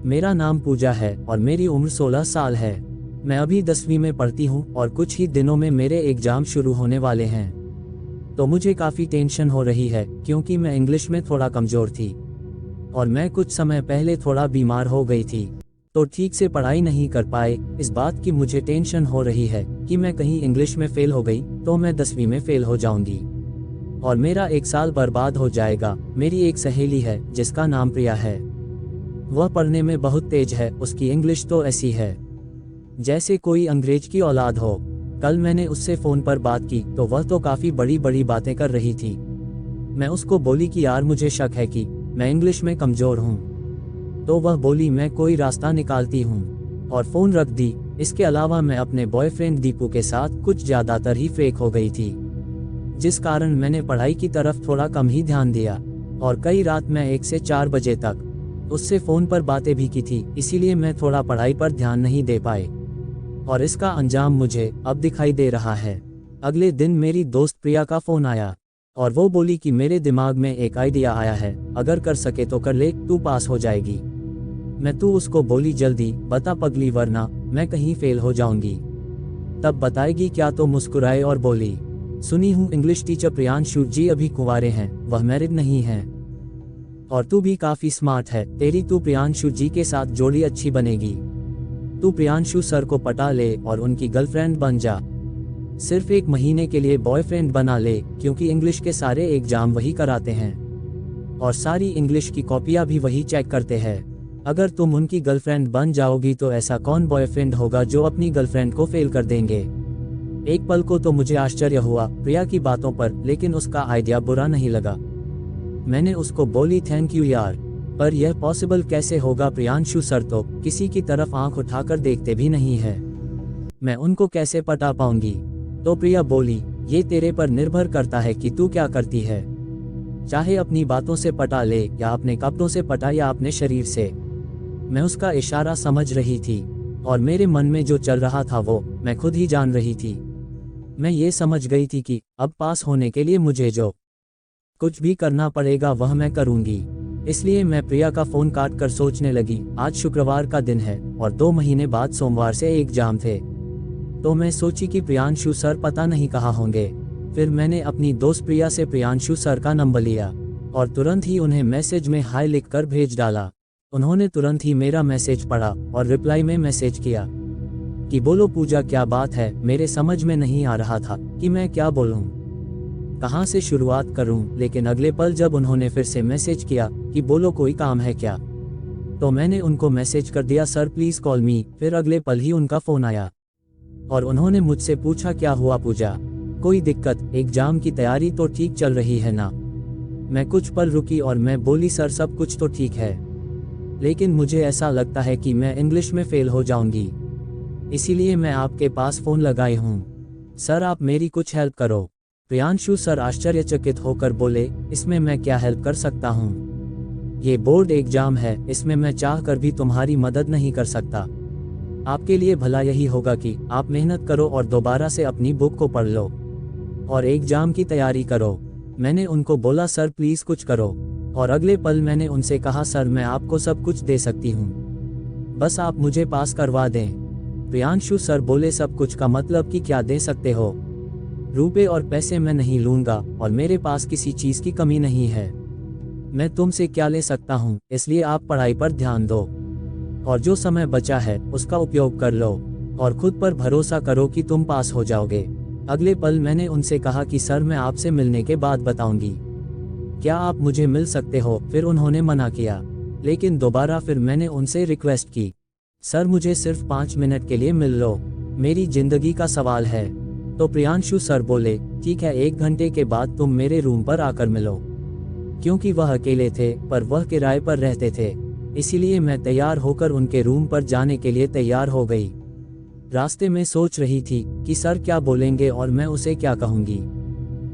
मेरा नाम पूजा है और मेरी उम्र 16 साल है। मैं अभी 10वीं में पढ़ती हूँ और कुछ ही दिनों में मेरे एग्जाम शुरू होने वाले हैं। तो मुझे काफ़ी टेंशन हो रही है क्योंकि मैं इंग्लिश में थोड़ा कमज़ोर थी और मैं कुछ समय पहले थोड़ा बीमार हो गई थी, तो ठीक से पढ़ाई नहीं कर पाए। इस बात की मुझे टेंशन हो रही है कि मैं कहीं इंग्लिश में फ़ेल हो गई तो मैं 10वीं में फ़ेल हो जाऊंगी और मेरा 1 साल बर्बाद हो जाएगा। मेरी एक सहेली है जिसका नाम प्रिया है। वह पढ़ने में बहुत तेज है, उसकी इंग्लिश तो ऐसी है जैसे कोई अंग्रेज की औलाद हो। कल मैंने उससे फ़ोन पर बात की तो वह तो काफ़ी बड़ी बड़ी बातें कर रही थी। मैं उसको बोली कि यार मुझे शक है कि मैं इंग्लिश में कमज़ोर हूँ। तो वह बोली मैं कोई रास्ता निकालती हूँ और फ़ोन रख दी। इसके अलावा मैं अपने बॉयफ्रेंड दीपू के साथ कुछ ज़्यादातर ही फेक हो गई थी, जिस कारण मैंने पढ़ाई की तरफ थोड़ा कम ही ध्यान दिया और कई रात मैं 1 से 4 बजे तक उससे फ़ोन पर बातें भी की थी। इसीलिए मैं थोड़ा पढ़ाई पर ध्यान नहीं दे पाए और इसका अंजाम मुझे अब दिखाई दे रहा है। अगले दिन मेरी दोस्त प्रिया का फ़ोन आया और वो बोली कि मेरे दिमाग में एक आइडिया आया है, अगर कर सके तो कर ले, तू पास हो जाएगी। मैं तू उसको बोली जल्दी बता पगली, वरना मैं कहीं फेल हो जाऊंगी। तब बताएगी क्या? तो मुस्कुराए और बोली सुनी हूँ इंग्लिश टीचर प्रियांशु जी अभी कुंवारे हैं, वह मैरिड नहीं हैं और तू भी काफ़ी स्मार्ट है, तेरी तू प्रियांशु जी के साथ जोड़ी अच्छी बनेगी। तू प्रियांशु सर को पटा ले और उनकी गर्लफ्रेंड बन जा। सिर्फ 1 महीने के लिए बॉयफ्रेंड बना ले, क्योंकि इंग्लिश के सारे एग्जाम वही कराते हैं और सारी इंग्लिश की कॉपियां भी वही चेक करते हैं। अगर तुम उनकी गर्लफ्रेंड बन जाओगी तो ऐसा कौन बॉयफ्रेंड होगा जो अपनी गर्लफ्रेंड को फेल कर देंगे। एक पल को तो मुझे आश्चर्य हुआ प्रिया की बातों पर, लेकिन उसका आइडिया बुरा नहीं लगा। मैंने उसको बोली थैंक यू यार, पर यह पॉसिबल कैसे होगा? प्रियांशु सर तो किसी की तरफ आंख उठाकर देखते भी नहीं है, मैं उनको कैसे पटा पाऊंगी? तो प्रिया बोली ये तेरे पर निर्भर करता है कि तू क्या करती है, चाहे अपनी बातों से पटा ले या अपने कपड़ों से पटा या अपने शरीर से। मैं उसका इशारा समझ रही थी और मेरे मन में जो चल रहा था वो मैं खुद ही जान रही थी। मैं ये समझ गई थी कि अब पास होने के लिए मुझे जो कुछ भी करना पड़ेगा वह मैं करूंगी। इसलिए मैं प्रिया का फ़ोन काट कर सोचने लगी, आज शुक्रवार का दिन है और 2 महीने बाद सोमवार से एग्जाम थे। तो मैं सोची कि प्रियांशु सर पता नहीं कहाँ होंगे। फिर मैंने अपनी दोस्त प्रिया से प्रियांशु सर का नंबर लिया और तुरंत ही उन्हें मैसेज में हाय लिखकर भेज डाला। उन्होंने तुरंत ही मेरा मैसेज पढ़ा और रिप्लाई में मैसेज किया कि बोलो पूजा क्या बात है। मेरे समझ में नहीं आ रहा था कि मैं क्या बोलूं, कहाँ से शुरुआत करूं, लेकिन अगले पल जब उन्होंने फिर से मैसेज किया कि बोलो कोई काम है क्या, तो मैंने उनको मैसेज कर दिया सर प्लीज़ कॉल मी। फिर अगले पल ही उनका फ़ोन आया और उन्होंने मुझसे पूछा क्या हुआ पूजा, कोई दिक्कत? एग्जाम की तैयारी तो ठीक चल रही है ना? मैं कुछ पल रुकी और मैं बोली सर सब कुछ तो ठीक है, लेकिन मुझे ऐसा लगता है कि मैं इंग्लिश में फ़ेल हो जाऊंगी, इसीलिए मैं आपके पास फ़ोन लगाई हूँ। सर आप मेरी कुछ हेल्प करो। प्रियांशु सर आश्चर्यचकित होकर बोले इसमें मैं क्या हेल्प कर सकता हूँ, ये बोर्ड एग्जाम है, इसमें मैं चाह कर भी तुम्हारी मदद नहीं कर सकता। आपके लिए भला यही होगा कि आप मेहनत करो और दोबारा से अपनी बुक को पढ़ लो और एग्जाम की तैयारी करो। मैंने उनको बोला सर प्लीज़ कुछ करो, और अगले पल मैंने उनसे कहा सर मैं आपको सब कुछ दे सकती हूँ, बस आप मुझे पास करवा दें। प्रियांशु सर बोले सब कुछ का मतलब कि क्या दे सकते हो? रुपए और पैसे मैं नहीं लूँगा और मेरे पास किसी चीज़ की कमी नहीं है, मैं तुमसे क्या ले सकता हूँ? इसलिए आप पढ़ाई पर ध्यान दो और जो समय बचा है उसका उपयोग कर लो और खुद पर भरोसा करो कि तुम पास हो जाओगे। अगले पल मैंने उनसे कहा कि सर मैं आपसे मिलने के बाद बताऊंगी, क्या आप मुझे मिल सकते हो? फिर उन्होंने मना किया, लेकिन दोबारा फिर मैंने उनसे रिक्वेस्ट की सर मुझे सिर्फ 5 मिनट के लिए मिल लो, मेरी जिंदगी का सवाल है। तो प्रियांशु सर बोले ठीक है 1 घंटे के बाद तुम मेरे रूम पर आकर मिलो। क्योंकि वह अकेले थे पर वह किराए पर रहते थे, इसीलिए मैं तैयार होकर उनके रूम पर जाने के लिए तैयार हो गई। रास्ते में सोच रही थी कि सर क्या बोलेंगे और मैं उसे क्या कहूंगी।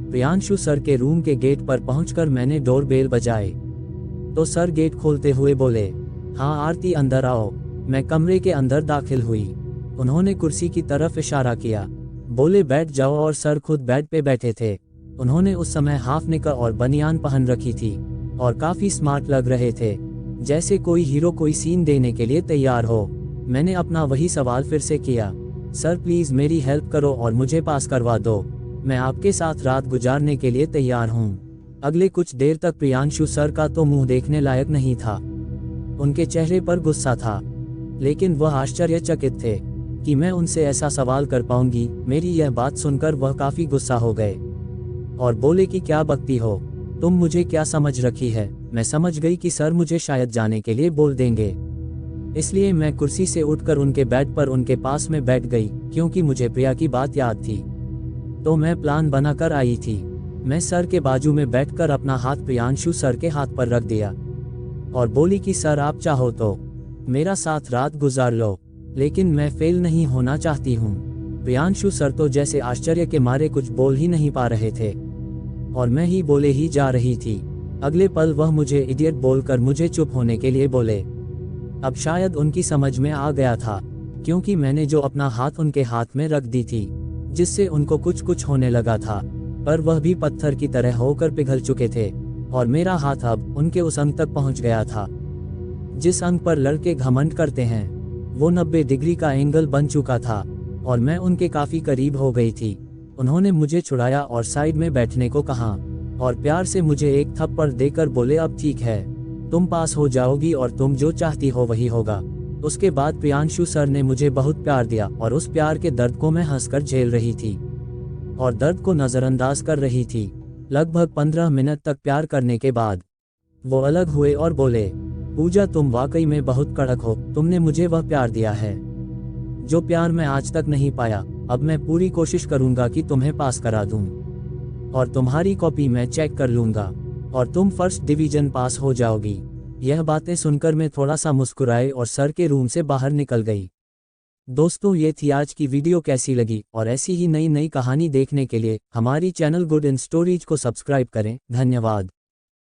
प्रियांशु सर के रूम के गेट पर पहुंचकर मैंने डोरबेल बजाए तो सर गेट खोलते हुए बोले हाँ आरती अंदर आओ। मैं कमरे के अंदर दाखिल हुई। उन्होंने कुर्सी की तरफ इशारा किया, बोले बैठ जाओ, और सर खुद बेड पे बैठे थे। उन्होंने उस समय हाफ निकर और बनियान पहन रखी थी और काफी स्मार्ट लग रहे थे। जैसे कोई हीरो कोई सीन देने के लिए तैयार हो। मैंने अपना वही सवाल फिर से किया, सर प्लीज़ मेरी हेल्प करो और मुझे पास करवा दो। मैं आपके साथ रात गुजारने के लिए तैयार हूँ। अगले कुछ देर तक प्रियांशु सर का तो मुंह देखने लायक नहीं था। उनके चेहरे पर गुस्सा था, लेकिन वह आश्चर्यचकित थे कि मैं उनसे ऐसा सवाल कर पाऊंगी। मेरी यह बात सुनकर वह काफ़ी गुस्सा हो गए और बोले कि क्या बकती हो तुम, मुझे क्या समझ रखी है। मैं समझ गई कि सर मुझे शायद जाने के लिए बोल देंगे, इसलिए मैं कुर्सी से उठकर उनके बेड पर उनके पास में बैठ गई, क्योंकि मुझे प्रिया की बात याद थी। तो मैं प्लान बनाकर आई थी। मैं सर के बाजू में बैठकर अपना हाथ प्रियांशु सर के हाथ पर रख दिया और बोली कि सर आप चाहो तो मेरा साथ रात गुजार लो, लेकिन मैं फेल नहीं होना चाहती हूँ। प्रियांशु सर तो जैसे आश्चर्य के मारे कुछ बोल ही नहीं पा रहे थे और मैं ही बोले ही जा रही थी। अगले पल वह मुझे इडियट बोलकर मुझे चुप होने के लिए बोले। अब शायद उनकी समझ में आ गया था, क्योंकि मैंने जो अपना हाथ उनके हाथ में रख दी थी, जिससे उनको कुछ कुछ होने लगा था, पर वह भी पत्थर की तरह होकर पिघल चुके थे और मेरा हाथ अब उनके उस अंग तक पहुंच गया था जिस अंग पर लड़के घमंड करते हैं। वो 90 डिग्री का एंगल बन चुका था और मैं उनके काफी करीब हो गई थी। उन्होंने मुझे छुड़ाया और साइड में बैठने को कहा और प्यार से मुझे एक थप्पड़ देकर बोले, अब ठीक है, तुम पास हो जाओगी और तुम जो चाहती हो वही होगा। उसके बाद प्रियांशु सर ने मुझे बहुत प्यार दिया और उस प्यार के दर्द को मैं हंसकर झेल रही थी और दर्द को नज़रअंदाज कर रही थी। लगभग 15 मिनट तक प्यार करने के बाद वो अलग हुए और बोले, पूजा तुम वाकई में बहुत कड़क हो, तुमने मुझे वह प्यार दिया है जो प्यार मैं आज तक नहीं पाया। अब मैं पूरी कोशिश करूंगा कि तुम्हें पास करा दूं और तुम्हारी कॉपी मैं चेक कर लूंगा और तुम फर्स्ट डिवीजन पास हो जाओगी। यह बातें सुनकर मैं थोड़ा सा मुस्कुराए और सर के रूम से बाहर निकल गई। दोस्तों, ये थी आज की वीडियो। कैसी लगी और ऐसी ही नई नई कहानी देखने के लिए हमारी चैनल गुड इन स्टोरीज को सब्सक्राइब करें। धन्यवाद।